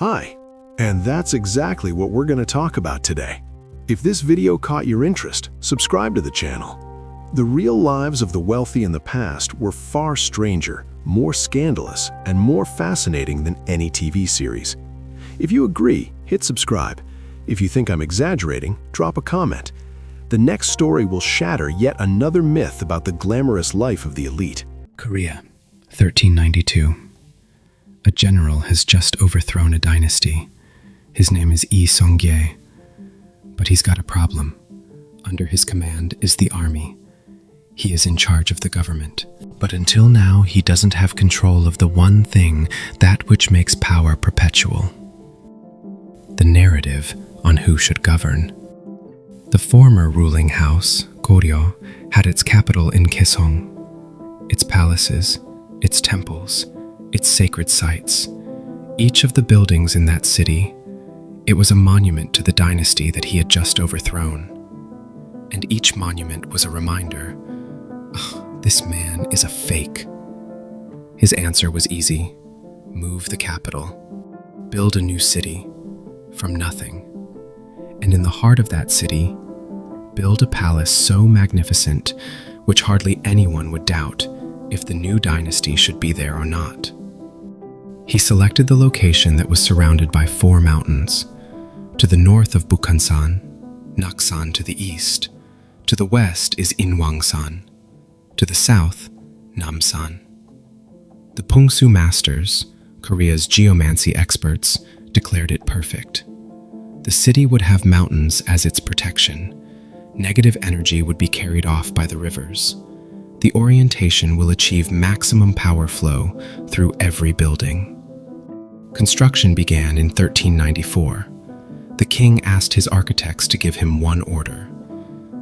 Hi, and that's exactly what we're going to talk about today. If this video caught your interest, subscribe to the channel. The real lives of the wealthy in the past were far stranger, more scandalous, and more fascinating than any TV series. If you agree, hit subscribe. If you think I'm exaggerating, drop a comment. The next story will shatter yet another myth about the glamorous life of the elite. Korea, 1392. A general has just overthrown a dynasty. His name is Seonggye. But he's got a problem. Under his command is the army. He is in charge of the government. But until now, he doesn't have control of the one thing, that which makes power perpetual. The narrative on who should govern. The former ruling house, Goryeo, had its capital in Gyeongbokgung. Its palaces, its temples, its sacred sites. Each of the buildings in that city, it was a monument to the dynasty that he had just overthrown. And each monument was a reminder, this man is a fake. His answer was easy. Move the capital. Build a new city from nothing. And in the heart of that city, build a palace so magnificent which hardly anyone would doubt if the new dynasty should be there or not. He selected the location that was surrounded by 4 mountains. To the north of Bukhansan, Naksan to the east. To the west is Inwangsan. To the south, Namsan. The Pungsu masters, Korea's geomancy experts, declared it perfect. The city would have mountains as its protection. Negative energy would be carried off by the rivers. The orientation will achieve maximum power flow through every building. Construction began in 1394. The king asked his architects to give him one order: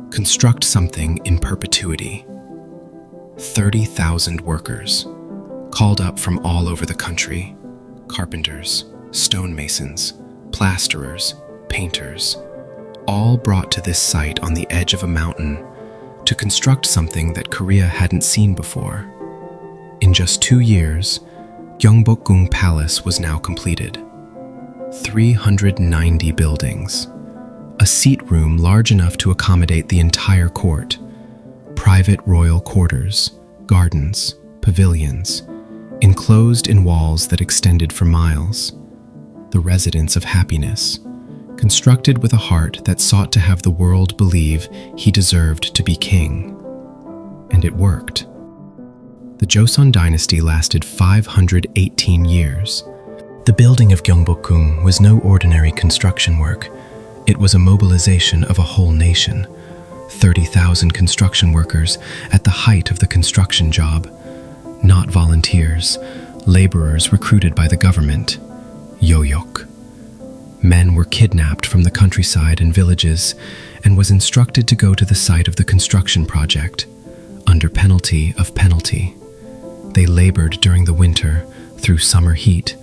construct something in perpetuity. 30,000 workers, called up from all over the country, carpenters, stonemasons, plasterers, painters, all brought to this site on the edge of a mountain to construct something that Korea hadn't seen before. In just 2 years, Gyeongbokgung Palace was now completed. 390 buildings, a seat room large enough to accommodate the entire court, private royal quarters, gardens, pavilions, enclosed in walls that extended for miles. The residence of happiness, constructed with a heart that sought to have the world believe he deserved to be king. And it worked. The Joseon dynasty lasted 518 years. The building of Gyeongbokgung was no ordinary construction work. It was a mobilization of a whole nation. 30,000 construction workers at the height of the construction job. Not volunteers, laborers recruited by the government. Yoyok. Men were kidnapped from the countryside and villages and was instructed to go to the site of the construction project, under penalty of penalty. They labored during the winter, through summer heat,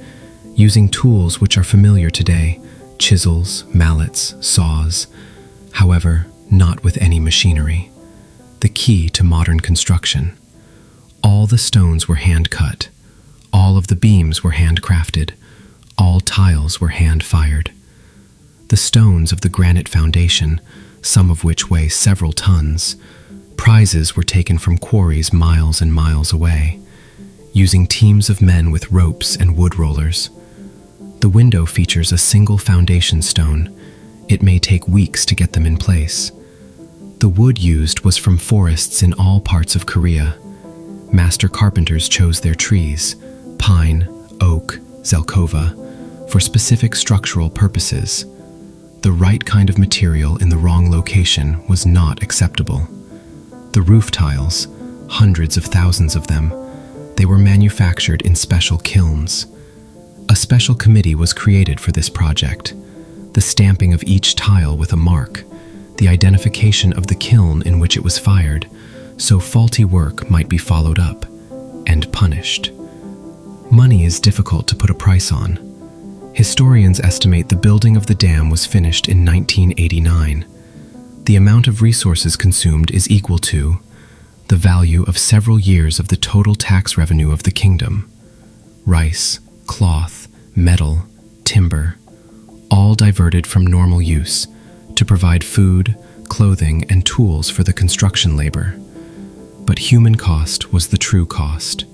using tools which are familiar today, chisels, mallets, saws, however, not with any machinery. The key to modern construction. All the stones were hand-cut. All of the beams were handcrafted. All tiles were hand-fired. The stones of the granite foundation, some of which weigh several tons, prizes were taken from quarries miles and miles away, using teams of men with ropes and wood rollers. The window features a single foundation stone. It may take weeks to get them in place. The wood used was from forests in all parts of Korea. Master carpenters chose their trees, pine, oak, zelkova, for specific structural purposes. The right kind of material in the wrong location was not acceptable. The roof tiles, hundreds of thousands of them, they were manufactured in special kilns. A special committee was created for this project. The stamping of each tile with a mark, the identification of the kiln in which it was fired, so faulty work might be followed up and punished. Money is difficult to put a price on. Historians estimate the building of the dam was finished in 1989. The amount of resources consumed is equal to the value of several years of the total tax revenue of the kingdom. Rice, cloth, metal, timber, all diverted from normal use to provide food, clothing, and tools for the construction labor. But human cost was the true cost.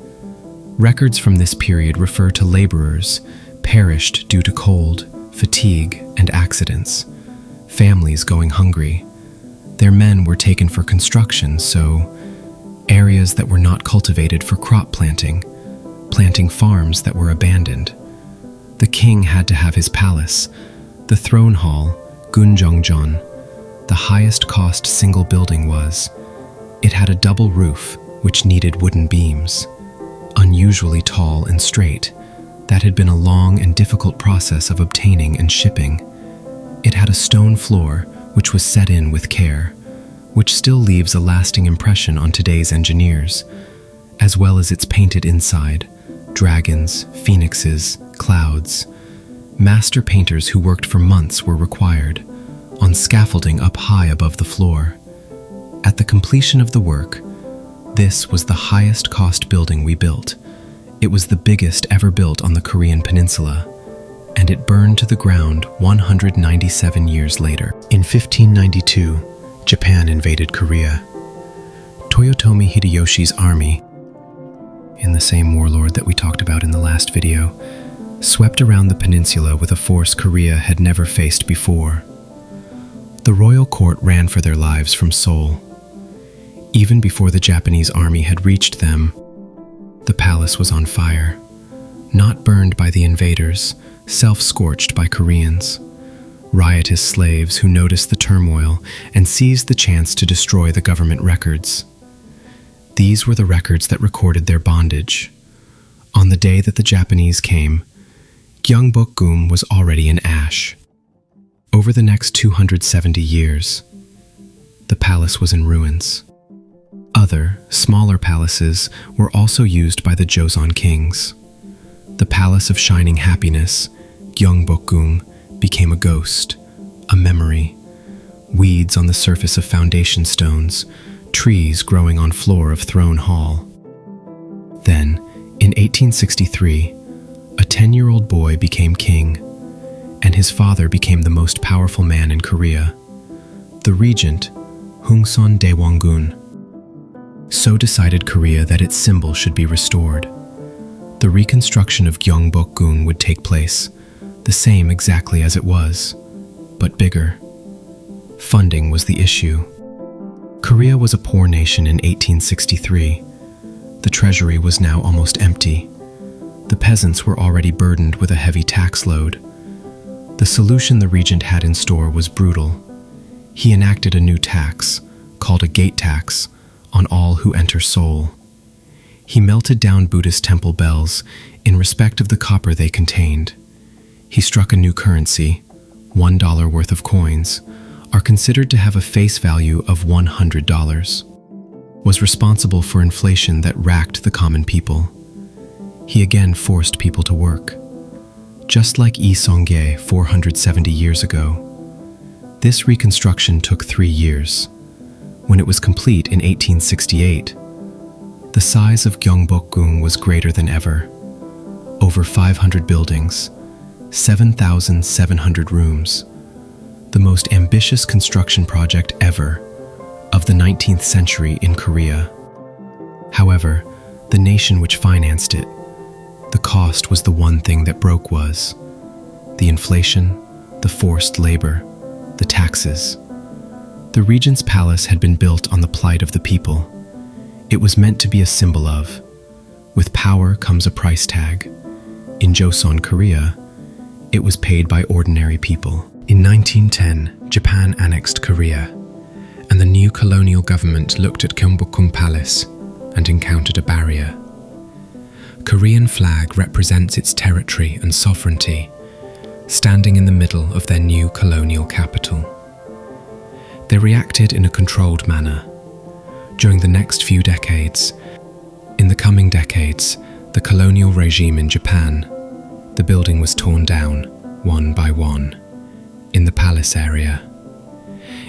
Records from this period refer to laborers perished due to cold, fatigue, and accidents, families going hungry. Their men were taken for construction, so areas that were not cultivated for crop planting farms that were abandoned. The king had to have his palace, the throne hall, Gyeongbokgung, the highest cost single building was. It had a double roof, which needed wooden beams, unusually tall and straight. That had been a long and difficult process of obtaining and shipping. It had a stone floor, which was set in with care, which still leaves a lasting impression on today's engineers, as well as its painted inside, dragons, phoenixes, clouds. Master painters who worked for months were required, on scaffolding up high above the floor. At the completion of the work, this was the highest cost building we built. It was the biggest ever built on the Korean peninsula, and it burned to the ground 197 years later. In 1592, Japan invaded Korea. Toyotomi Hideyoshi's army, in the same warlord that we talked about in the last video, swept around the peninsula with a force Korea had never faced before. The royal court ran for their lives from Seoul. Even before the Japanese army had reached them, the palace was on fire, not burned by the invaders, self-scorched by Koreans, riotous slaves who noticed the turmoil and seized the chance to destroy the government records. These were the records that recorded their bondage. On the day that the Japanese came, Gyeongbokgung was already in ash. Over the next 270 years, the palace was in ruins. Other, smaller palaces were also used by the Joseon kings. The Palace of Shining Happiness, Gyeongbokgung, became a ghost, a memory. Weeds on the surface of foundation stones, trees growing on floor of throne hall. Then, in 1863, a 10-year-old boy became king, and his father became the most powerful man in Korea, the regent, Hungson Daewongun. So decided Korea that its symbol should be restored. The reconstruction of Gyeongbokgung would take place, the same exactly as it was, but bigger. Funding was the issue. Korea was a poor nation in 1863. The treasury was now almost empty. The peasants were already burdened with a heavy tax load. The solution the regent had in store was brutal. He enacted a new tax, called a gate tax, on all who enter Seoul. He melted down Buddhist temple bells in respect of the copper they contained. He struck a new currency. $1 worth of coins are considered to have a face value of $100. Was responsible for inflation that racked the common people. He again forced people to work. Just like Seonggye 470 years ago. This reconstruction took 3 years. When it was complete in 1868, the size of Gyeongbokgung was greater than ever. Over 500 buildings, 7,700 rooms, the most ambitious construction project ever of the 19th century in Korea. However, the nation which financed it, the cost was the one thing that broke was the inflation, the forced labor, the taxes. The regent's palace had been built on the plight of the people. It was meant to be a symbol of, with power comes a price tag. In Joseon, Korea, it was paid by ordinary people. In 1910, Japan annexed Korea, and the new colonial government looked at Gyeongbokgung Palace and encountered a barrier. Korean flag represents its territory and sovereignty, standing in the middle of their new colonial capital. They reacted in a controlled manner. During the next few decades, in the coming decades, the colonial regime in Japan, the building was torn down, one by one, in the palace area.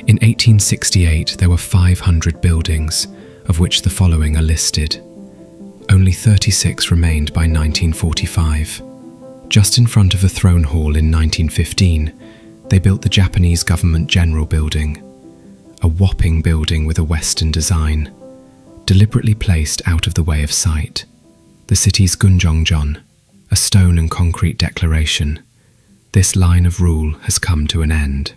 In 1868, there were 500 buildings, of which the following are listed. Only 36 remained by 1945. Just in front of a throne hall in 1915, they built the Japanese Government General Building, a whopping building with a Western design, deliberately placed out of the way of sight. The city's Gyeongbokgung, a stone and concrete declaration. This line of rule has come to an end.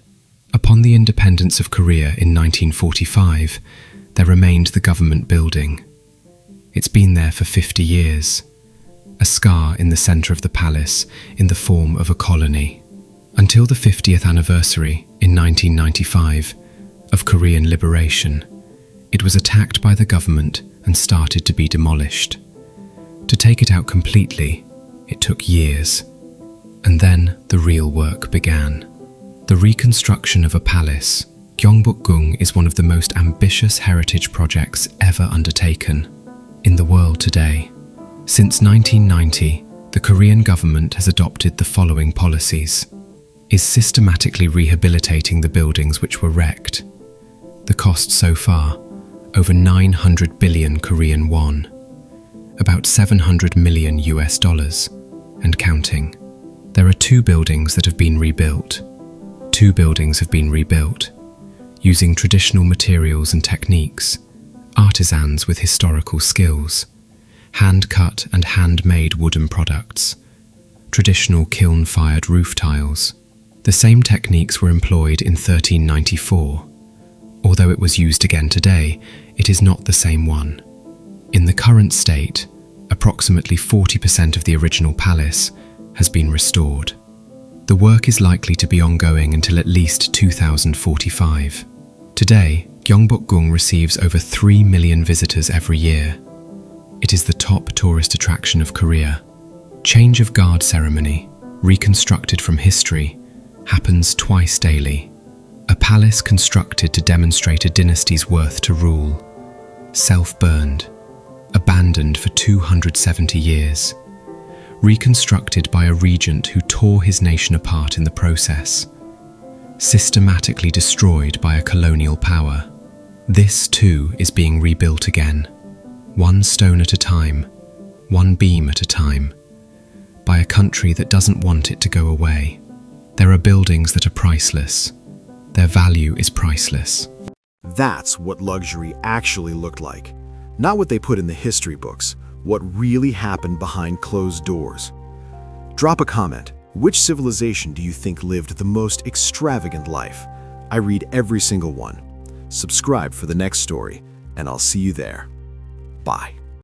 Upon the independence of Korea in 1945, there remained the government building. It's been there for 50 years, a scar in the center of the palace in the form of a colony. Until the 50th anniversary in 1995 of Korean liberation, it was attacked by the government and started to be demolished. To take it out completely, it took years. And then the real work began. The reconstruction of a palace, Gyeongbokgung, is one of the most ambitious heritage projects ever undertaken in the world today. Since 1990, the Korean government has adopted the following policies: is systematically rehabilitating the buildings which were wrecked. The cost so far, over 900 billion Korean won, about $700 million US, and counting. There are 2 buildings that have been rebuilt. 2 buildings have been rebuilt, using traditional materials and techniques, artisans with historical skills, hand-cut and handmade wooden products, traditional kiln-fired roof tiles. The same techniques were employed in 1394. Although it was used again today, it is not the same one. In the current state, approximately 40% of the original palace has been restored. The work is likely to be ongoing until at least 2045. Today, Gyeongbokgung receives over 3 million visitors every year. It is the top tourist attraction of Korea. Change of guard ceremony, reconstructed from history, happens twice daily. A palace constructed to demonstrate a dynasty's worth to rule, self-burned, abandoned for 270 years, reconstructed by a regent who tore his nation apart in the process, systematically destroyed by a colonial power. This too is being rebuilt again, one stone at a time, one beam at a time, by a country that doesn't want it to go away. There are buildings that are priceless. Their value is priceless. That's what luxury actually looked like. Not what they put in the history books, what really happened behind closed doors. Drop a comment. Which civilization do you think lived the most extravagant life? I read every single one. Subscribe for the next story, and I'll see you there. Bye.